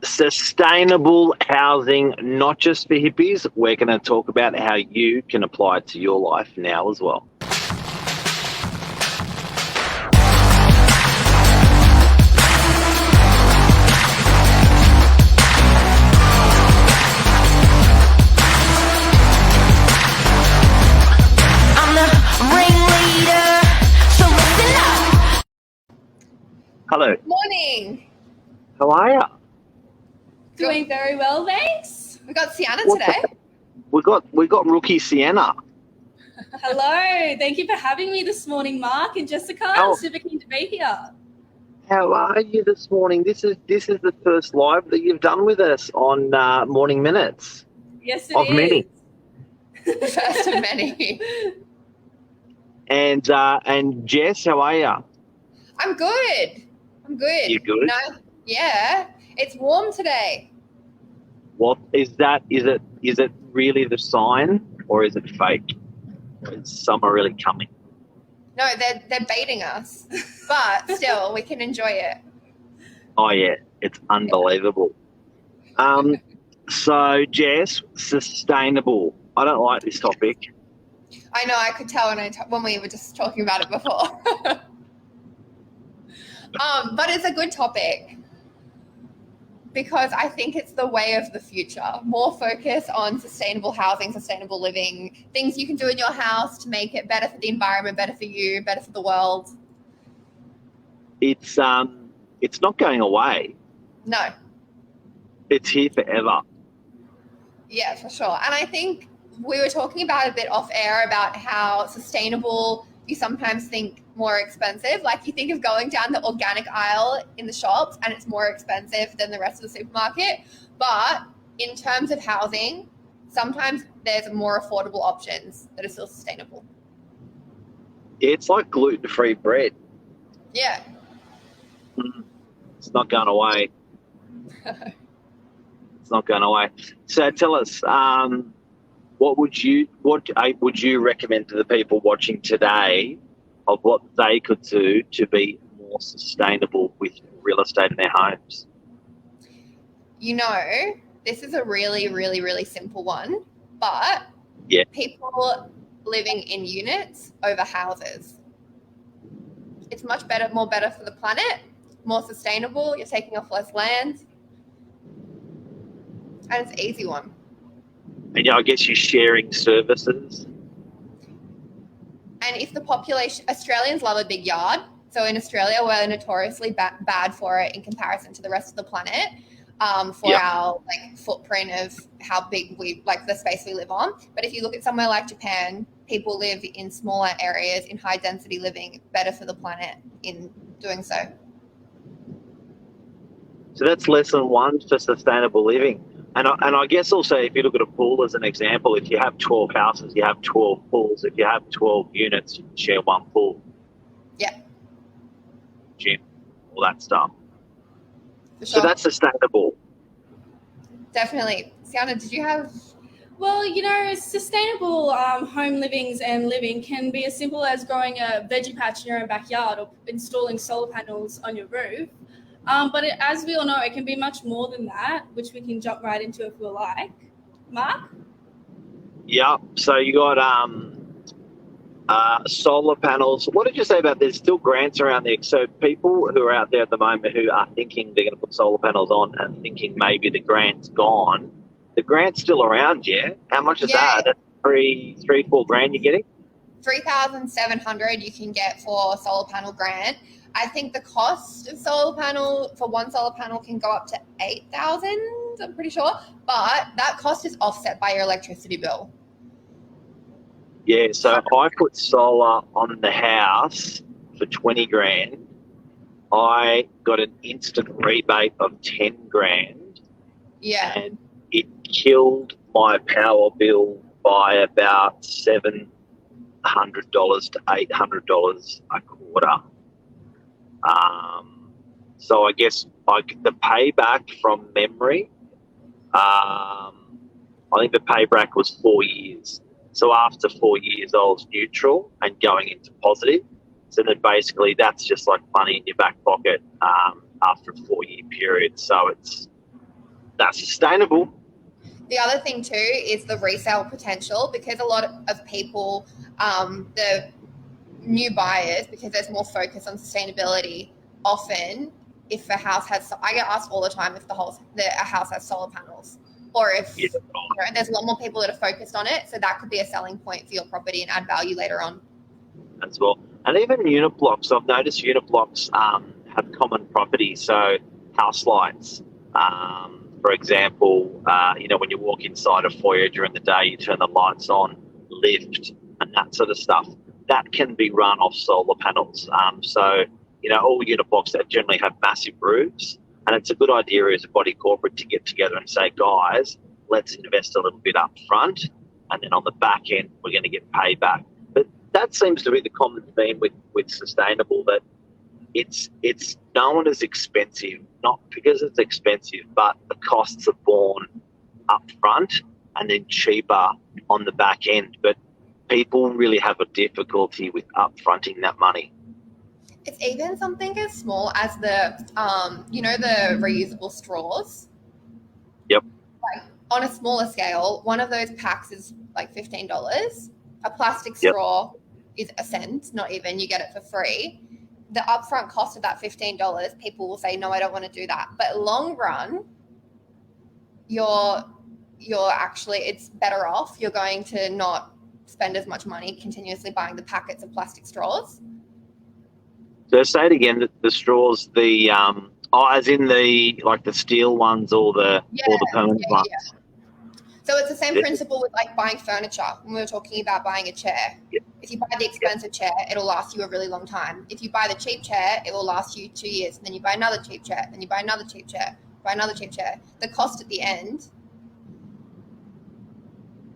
Sustainable housing, not just for hippies. We're going to talk about how you can apply it to your life now as well. I'm the ringleader, so listen up. Hello. Morning. How are you? Doing very well, thanks. We got Sienna What today. We got rookie Sienna. Hello. Thank you for having me this morning, Mark and Jessica. Oh. I'm super keen to be here. How are you this morning? This is the first live that you've done with us on Morning Minutes. Yes, it Of is. many. First of many. And Jess, how are you? I'm good. You good? No, yeah. It's warm today. What is that? Is it really the sign, or is it fake? Is summer really coming? No, they're baiting us, but still, we can enjoy it. Oh yeah, it's unbelievable. So Jess, sustainable. I don't like this topic. I know. I could tell when we were just talking about it before. But it's a good topic because I think it's the way of the future. More focus on sustainable housing, sustainable living, things you can do in your house to make it better for the environment, better for you, better for the world. It's not going away. No. It's here forever. Yeah, for sure. And I think we were talking about a bit off air about how sustainable you sometimes think more expensive. Like you think of going down the organic aisle in the shops and it's more expensive than the rest of the supermarket. But in terms of housing, sometimes there's more affordable options that are still sustainable. Yeah, it's like gluten-free bread. Yeah. It's not going away. It's not going away. So tell us, what would you recommend to the people watching today of what they could do to be more sustainable with real estate in their homes? You know, this is a really, really, really simple one, but Yeah. people living in units over houses. It's much better, more better for the planet, more sustainable. You're taking off less land. And it's an easy one. And I guess you're sharing services. And if the population, Australians love a big yard. So in Australia, we're notoriously bad for it in comparison to the rest of the planet, for our footprint of how big the space we live on. But if you look at somewhere like Japan, people live in smaller areas, in high density living, better for the planet in doing so. So that's lesson one for sustainable living. And I guess also if you look at a pool as an example, if you have 12 houses, you have 12 pools. If you have 12 units, you can share one pool. Yeah. Gym, all that stuff. For sure. So that's sustainable. Definitely. Sienna, did you have... Well, sustainable home livings and living can be as simple as growing a veggie patch in your own backyard or installing solar panels on your roof. But as we all know, it can be much more than that, which we can jump right into if we like. Mark? Yeah. So you got solar panels. What did you say about there's still grants around there? So people who are out there at the moment who are thinking they're going to put solar panels on and thinking maybe the grant's gone, the grant's still around, yeah? How much is that? That's $4 grand you're getting? 3,700 you can get for solar panel grant. I think the cost of one solar panel can go up to 8,000, I'm pretty sure. But that cost is offset by your electricity bill. Yeah, so if I put solar on the house for 20 grand, I got an instant rebate of 10 grand. Yeah. And it killed my power bill by about $700 to $800 a quarter. So I guess the payback from memory, I think the payback was 4 years. So after 4 years, I was neutral and going into positive. So then basically that's just like money in your back pocket after a 4 year period. So That's sustainable. The other thing too is the resale potential, because a lot of people, the new buyers, because there's more focus on sustainability, often if a house has, I get asked all the time if a house has solar panels, or if there's a lot more people that are focused on it, so that could be a selling point for your property and add value later on. As well. And even unit blocks, I've noticed unit blocks have common properties, so house lights. For example, when you walk inside a foyer during the day, you turn the lights on, lift, and that sort of stuff. That can be run off solar panels. All unit blocks that generally have massive roofs, and it's a good idea as a body corporate to get together and say, guys, let's invest a little bit up front, and then on the back end, we're going to get payback. But that seems to be the common theme with sustainable, that it's known as expensive, not because it's expensive, but the costs are borne up front and then cheaper on the back end. But people really have a difficulty with upfronting that money. It's even something as small as the reusable straws. Yep. Like on a smaller scale, one of those packs is like $15. A plastic straw is a cent, not even. You get it for free. The upfront cost of that $15, people will say, no, I don't want to do that. But long run, you're actually, it's better off. You're going to not spend as much money continuously buying the packets of plastic straws. So say it again, the straws, as in the steel ones or the permanent ones. Yeah. So it's the same principle with like buying furniture. When we were talking about buying a chair, if you buy the expensive chair, it'll last you a really long time. If you buy the cheap chair, it will last you 2 years. And then you buy another cheap chair, then you buy another cheap chair, buy another cheap chair. The cost at the end.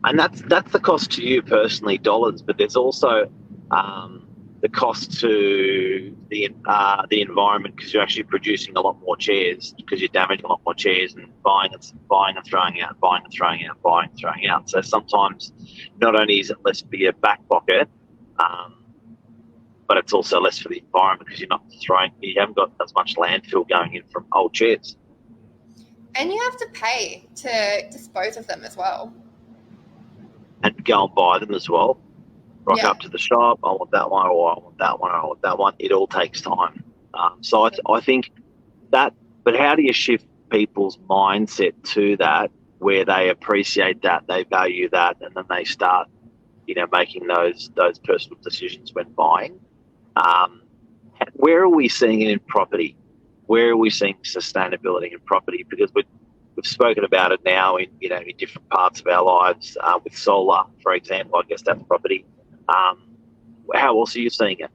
And that's the cost to you personally, dollars, but there's also the cost to the environment, because you're actually producing a lot more chairs, because you're damaging a lot more chairs and buying and throwing out, buying and throwing out, buying and throwing out. So sometimes not only is it less for your back pocket, but it's also less for the environment, because you haven't got as much landfill going in from old chairs. And you have to pay to dispose of them as well. And go and buy them as well. Rock up to the shop, I want that one, or I want that one, or I want that one. It all takes time. So I think that, but how do you shift people's mindset to that, where they appreciate that, they value that, and then they start, making those personal decisions when buying? Where are we seeing it in property? Where are we seeing sustainability in property? Because we've spoken about it now in different parts of our lives. With solar, for example, I guess that's property. How else are you seeing it?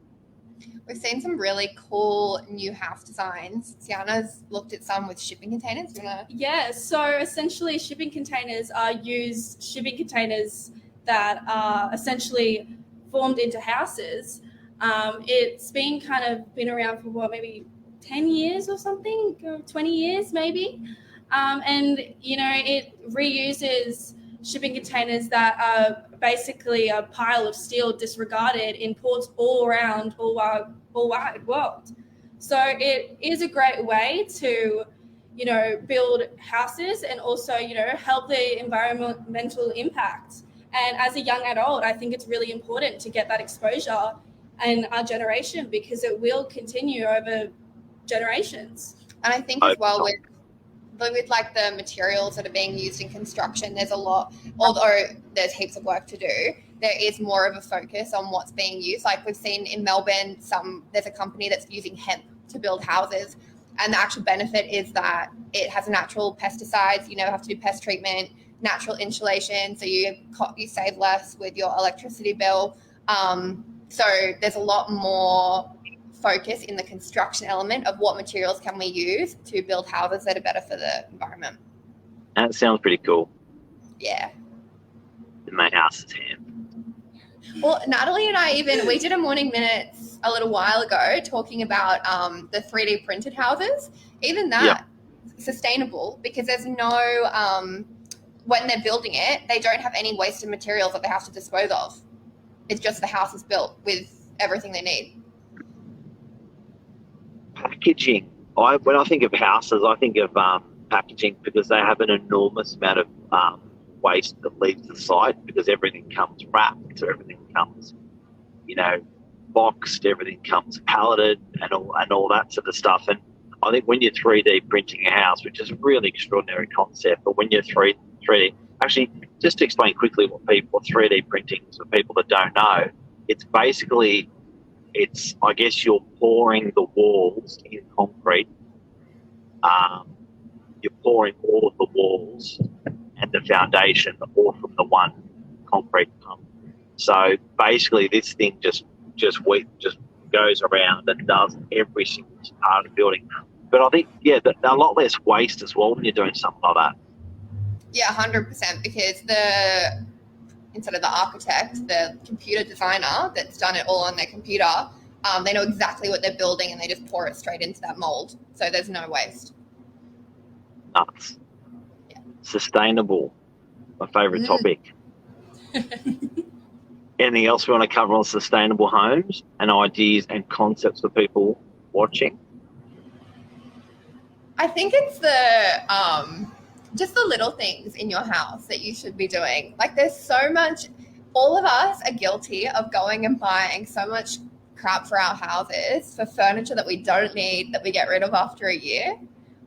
We've seen some really cool new house designs. Sienna's looked at some with shipping containers. Yeah, so essentially shipping containers are shipping containers that are essentially formed into houses. It's been been around for maybe 10 years or something, or 20 years maybe. And, it reuses shipping containers that are basically a pile of steel disregarded in ports all around all wide world. So it is a great way to, build houses and also, help the environmental impact. And as a young adult, I think it's really important to get that exposure in our generation, because it will continue over generations. And I think as well with like the materials that are being used in construction, there's a lot, although there's heaps of work to do, there is more of a focus on what's being used. Like we've seen in Melbourne, there's a company that's using hemp to build houses, and the actual benefit is that it has natural pesticides. You never have to do pest treatment, natural insulation, so you save less with your electricity bill. So there's a lot more focus in the construction element of what materials can we use to build houses that are better for the environment. That sounds pretty cool. Yeah. My house is hemp. Well, Natalie and I we did a Morning Minutes a little while ago talking about the 3D printed houses. Even that, sustainable, because there's no, when they're building it, they don't have any wasted materials that they have to dispose of. It's just the house is built with everything they need. Packaging. When I think of houses, I think of packaging because they have an enormous amount of waste that leaves the site because everything comes wrapped, or everything comes, boxed, everything comes palleted and all that sort of stuff. And I think when you're 3D printing a house, which is a really extraordinary concept, but when you're 3D, actually, just to explain quickly what 3D printing is for people that don't know, it's basically, I guess you're pouring the walls in concrete. You're pouring all of the walls and the foundation all from the one concrete pump. So basically, this thing just goes around and does every single part of the building. But I think, a lot less waste as well when you're doing something like that. Yeah, 100%, because instead of the architect, the computer designer that's done it all on their computer, they know exactly what they're building and they just pour it straight into that mold. So there's no waste. Nuts. Yeah. Sustainable, my favourite topic. Anything else we want to cover on sustainable homes and ideas and concepts for people watching? I think it's just the little things in your house that you should be doing. Like, there's so much, all of us are guilty of going and buying so much crap for our houses, for furniture that we don't need, that we get rid of after a year.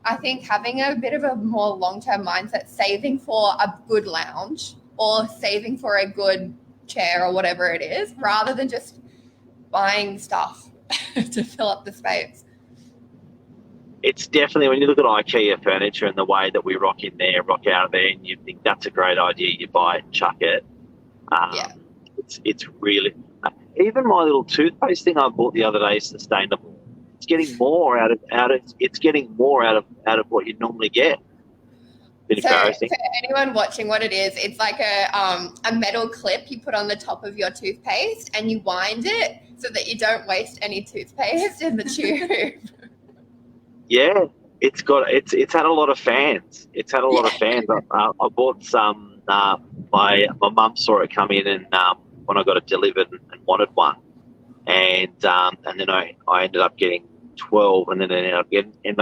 I think having a bit of a more long-term mindset, saving for a good lounge or saving for a good chair or whatever it is, rather than just buying stuff to fill up the space. It's definitely, when you look at IKEA furniture and the way that we rock in there, rock out of there, and you think that's a great idea, you buy it and chuck it. It's really, even my little toothpaste thing I bought the other day is sustainable. It's getting more out of what you'd normally get. So for anyone watching, what it is, it's like a metal clip you put on the top of your toothpaste and you wind it so that you don't waste any toothpaste in the tube. Yeah, it's had a lot of fans. It's had a lot of fans. I bought some. My mum saw it come in, and when I got it delivered and wanted one, and then I ended up getting 12, and then ended up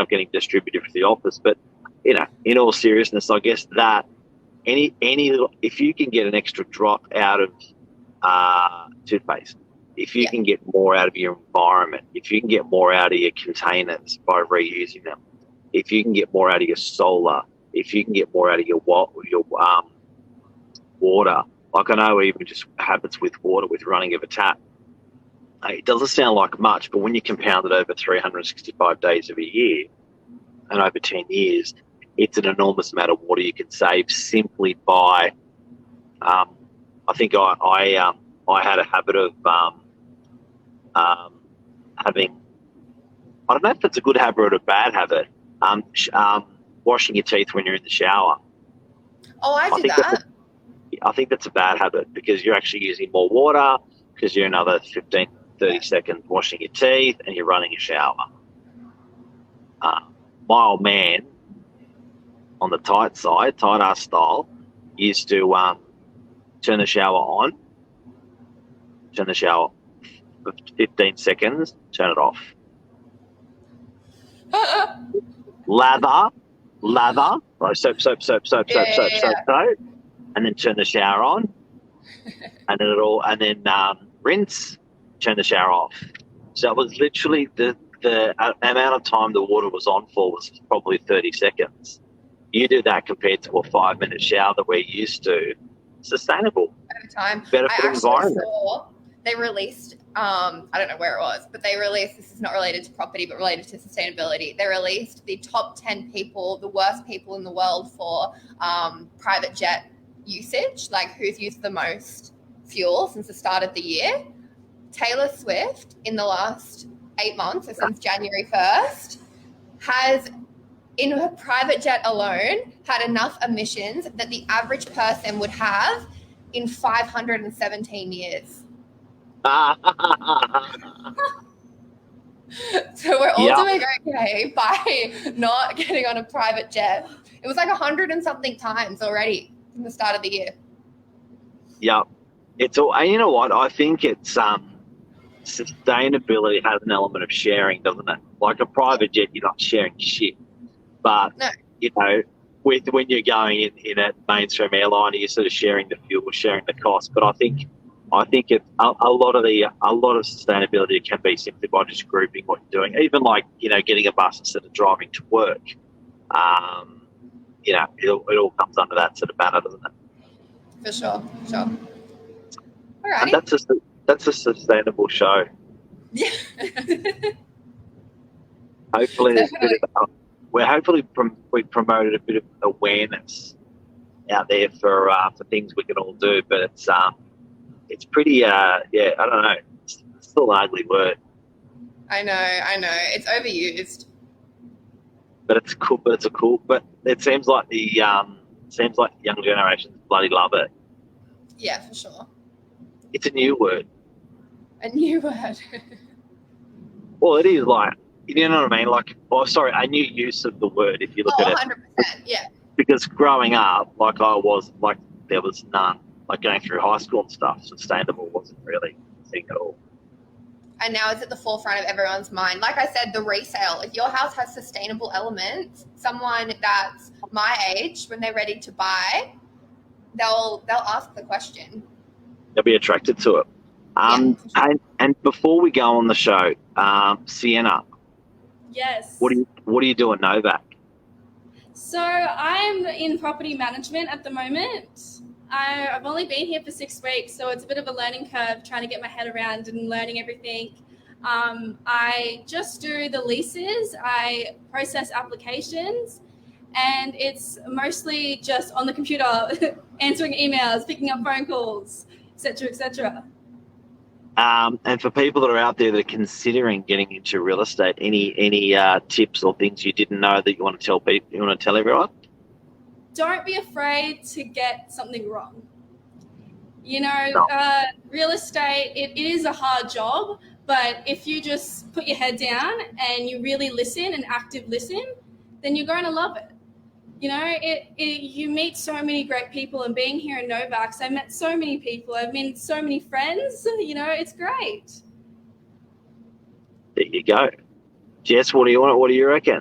getting distributed for the office. But in all seriousness, I guess that any little, if you can get an extra drop out of toothpaste, if you can get more out of your environment, if you can get more out of your containers by reusing them, if you can get more out of your solar, if you can get more out of your water, like I know even just habits with water, with running of a tap, it doesn't sound like much, but when you compound it over 365 days of a year and over 10 years, it's an enormous amount of water you can save simply by, I think I had a habit of having, I don't know if it's a good habit or a bad habit, washing your teeth when you're in the shower. Oh, I do that. I think that's a bad habit because you're actually using more water because you're another 15, 30 seconds washing your teeth and you're running a shower. My old man, on the tight ass style, used to turn the shower on, turn the shower for 15 seconds, turn it off. Lather, right, soap, and then turn the shower on, and then rinse, turn the shower off. So it was literally the amount of time the water was on for was probably 30 seconds. You do that compared to a 5-minute shower that we're used to. Sustainable. Over time. Better for the environment. They released, I don't know where it was, but they released, this is not related to property, but related to sustainability. They released the top 10 people, the worst people in the world for private jet usage, like who's used the most fuel since the start of the year. Taylor Swift, in the last 8 months, so since January 1st, has, in her private jet alone, had enough emissions that the average person would have in 517 years. So we're all doing okay by not getting on a private jet. It was like 100 and something times already from the start of the year. Yeah. It's all, and you know what? I think it's sustainability has an element of sharing, doesn't it? Like a private jet, you're not sharing shit. But you know, with when you're going in a mainstream airliner, you're sort of sharing the fuel, sharing the cost. But I think it's a lot of sustainability can be simply by just grouping what you're doing. Even like, you know, getting a bus instead of driving to work. You know, it all comes under that sort of banner, doesn't it? For sure. And Alrighty. that's a sustainable show. Yeah. Hopefully, we promoted a bit of awareness out there for things we can all do. But it's pretty I don't know. It's still an ugly word. I know. It's overused. But it's cool. But it seems like the young generations bloody love it. Yeah, for sure. It's a new word. A new word. Well, it is like, you know what I mean? Like, a new use of the word if you look at it. 100%. Yeah. Because growing up, like I was, like there was none. Like going through high school and stuff, sustainable wasn't really a thing at all. And now it's at the forefront of everyone's mind. Like I said, the resale. If your house has sustainable elements, someone that's my age, when they're ready to buy, they'll ask the question. They'll be attracted to it. And before we go on the show, Sienna. Yes. What are you doing Novak? So I'm in property management at the moment. I've only been here for 6 weeks, so it's a bit of a learning curve trying to get my head around and learning everything. I just do the leases, I process applications, and it's mostly just on the computer, answering emails, picking up phone calls, etc., etc. And for people that are out there that are considering getting into real estate, any tips or things you didn't know that you want to tell people? You want to tell everyone? Don't be afraid to get something wrong. You know, No. Real estate, it is a hard job, but if you just put your head down and you really listen and active listen, then you're going to love it. You know, you meet so many great people, and being here in Novax, I met so many people. I've made so many friends. You know, it's great. There you go. Jess, what do you reckon?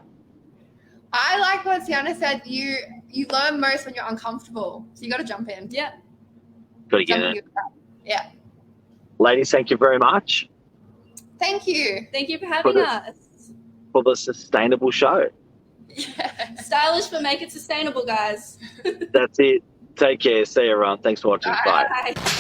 I like what Sienna said. You learn most when you're uncomfortable. So you got to jump in. Yeah. Got to get Jump in. in. Yeah. Ladies, thank you very much Thank you. Thank you for having the- us. for the sustainable show. Yeah. Stylish, but make it sustainable, guys. That's it. Take care. See you around. Thanks for watching. Bye. Bye.